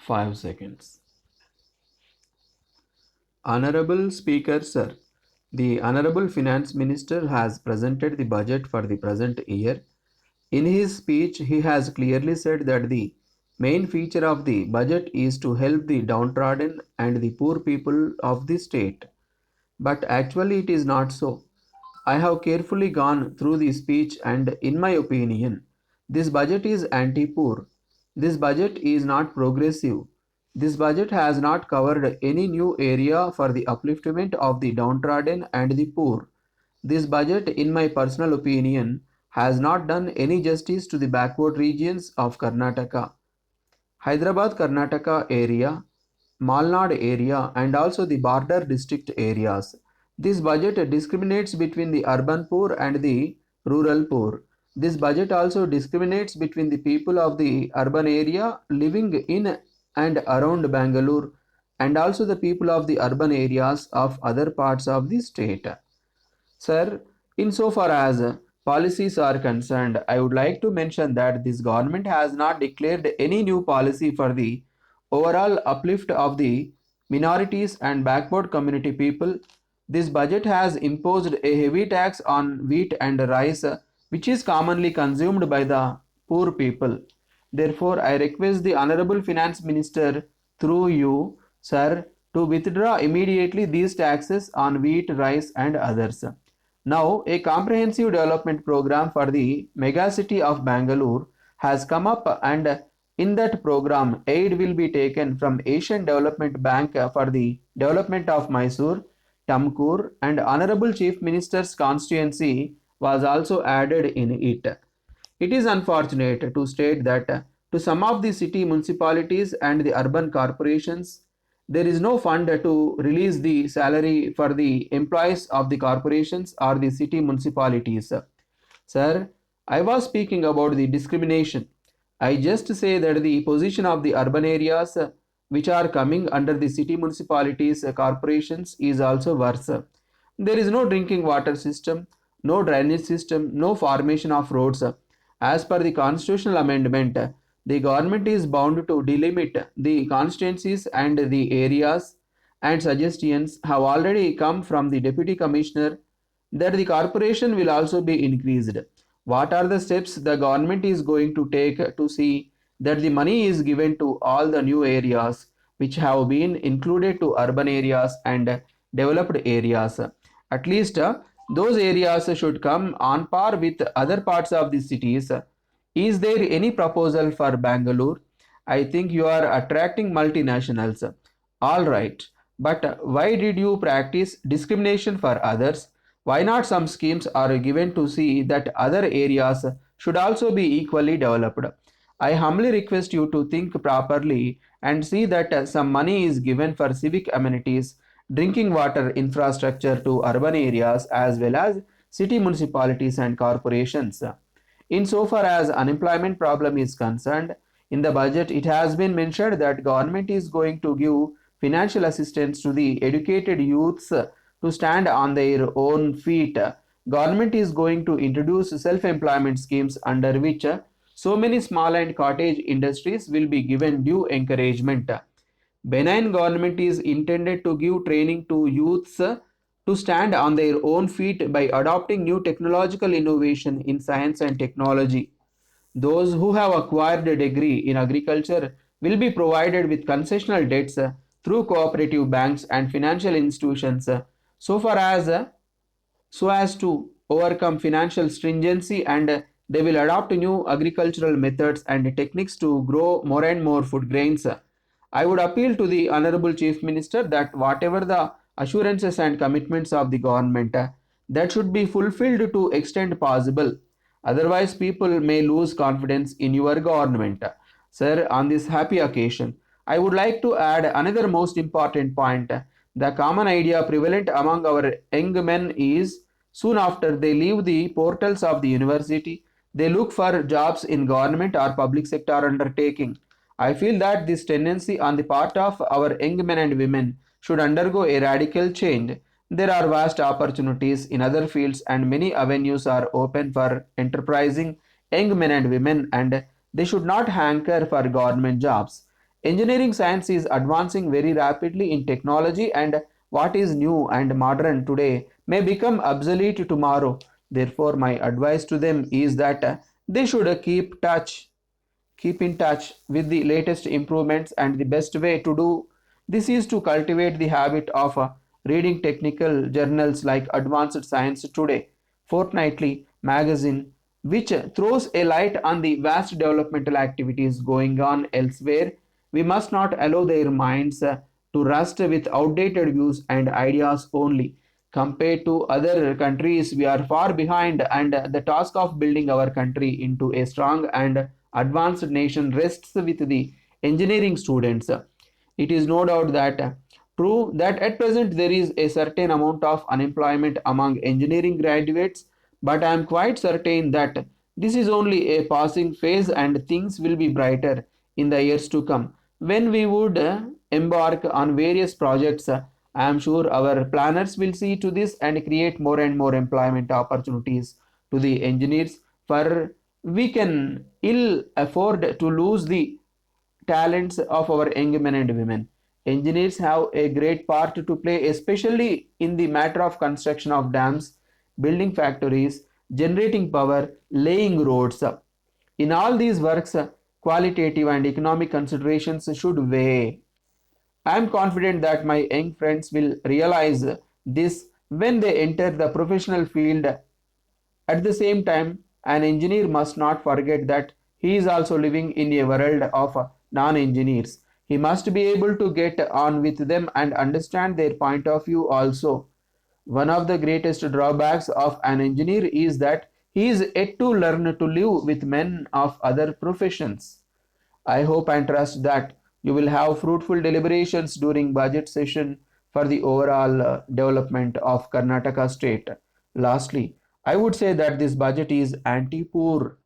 5 seconds. Honorable Speaker, sir, the Honorable Finance Minister has presented the budget for the present year. In his speech, he has clearly said that the main feature of the budget is to help the downtrodden and the poor people of the state. But actually, it is not so. I have carefully gone through the speech, and in my opinion, this budget is anti poor. This budget is not progressive. This budget has not covered any new area for the upliftment of the downtrodden and the poor. This budget, in my personal opinion, has not done any justice to the backward regions of Karnataka. Hyderabad Karnataka area, Malnad area, and also the border district areas. This budget discriminates between the urban poor and the rural poor. This budget also discriminates between the people of the urban area living in and around Bangalore and also the people of the urban areas of other parts of the state. Sir, insofar as policies are concerned, I would like to mention that this government has not declared any new policy for the overall uplift of the minorities and backward community people. This budget has imposed a heavy tax on wheat and rice, which is commonly consumed by the poor people. Therefore, I request the Honorable Finance Minister through you, sir, to withdraw immediately these taxes on wheat, rice, and others. Now, a comprehensive development program for the megacity of Bangalore has come up, and in that program, aid will be taken from Asian Development Bank for the development of Mysore, Tumkur, and Honorable Chief Minister's constituency was also added in it. It is unfortunate to state that to some of the city municipalities and the urban corporations, there is no fund to release the salary for the employees of the corporations or the city municipalities. Sir, I was speaking about the discrimination. I just say that the position of the urban areas which are coming under the city municipalities corporations is also worse. There is no drinking water system, no drainage system, no formation of roads. As per the constitutional amendment, the government is bound to delimit the constituencies and the areas, and suggestions have already come from the Deputy Commissioner that the corporation will also be increased. What are the steps the government is going to take to see that the money is given to all the new areas which have been included to urban areas and developed areas? At least those areas should come on par with other parts of the cities. Is there any proposal for Bangalore? I think you are attracting multinationals. All right, but why did you practice discrimination for others? Why not some schemes are given to see that other areas should also be equally developed? I humbly request you to think properly and see that some money is given for civic amenities, drinking water infrastructure to urban areas as well as city municipalities and corporations. Insofar as unemployment problem is concerned, in the budget it has been mentioned that government is going to give financial assistance to the educated youths to stand on their own feet. Government is going to introduce self-employment schemes under which so many small and cottage industries will be given due encouragement. Benign government is intended to give training to youths to stand on their own feet by adopting new technological innovation in science and technology. Those who have acquired a degree in agriculture will be provided with concessional debts through cooperative banks and financial institutions so far as so as to overcome financial stringency, and they will adopt new agricultural methods and techniques to grow more and more food grains. I would appeal to the Honorable Chief Minister that whatever the assurances and commitments of the government that should be fulfilled to extent possible. Otherwise, people may lose confidence in your government. Sir, on this happy occasion, I would like to add another most important point. The common idea prevalent among our young men is soon after they leave the portals of the university, they look for jobs in government or public sector undertaking. I feel that this tendency on the part of our young men and women should undergo a radical change. There are vast opportunities in other fields and many avenues are open for enterprising young men and women, and they should not hanker for government jobs. Engineering science is advancing very rapidly in technology, and what is new and modern today may become obsolete tomorrow. Therefore, my advice to them is that they should keep in touch with the latest improvements, and the best way to do this is to cultivate the habit of reading technical journals like Advanced Science Today fortnightly magazine, which throws a light on the vast developmental activities going on elsewhere. We must not allow their minds to rust with outdated views and ideas only. Compared to other countries, we are far behind, and the task of building our country into a strong and advanced nation rests with the engineering students. It is no doubt that true that at present there is a certain amount of unemployment among engineering graduates, but I am quite certain that this is only a passing phase and things will be brighter in the years to come. When we would embark on various projects, I am sure our planners will see to this and create more and more employment opportunities to the engineers, for we can ill afford to lose the talents of our young men and women. Engineers have a great part to play, especially in the matter of construction of dams, building factories, generating power, laying roads. In all these works, qualitative and economic considerations should weigh. I am confident that my young friends will realize this when they enter the professional field. At the same time, an engineer must not forget that he is also living in a world of non engineers. He must be able to get on with them and understand their point of view also. One of the greatest drawbacks of an engineer is that he is yet to learn to live with men of other professions. I hope and trust that you will have fruitful deliberations during budget session for the overall development of Karnataka state. Lastly, I would say that this budget is anti-poor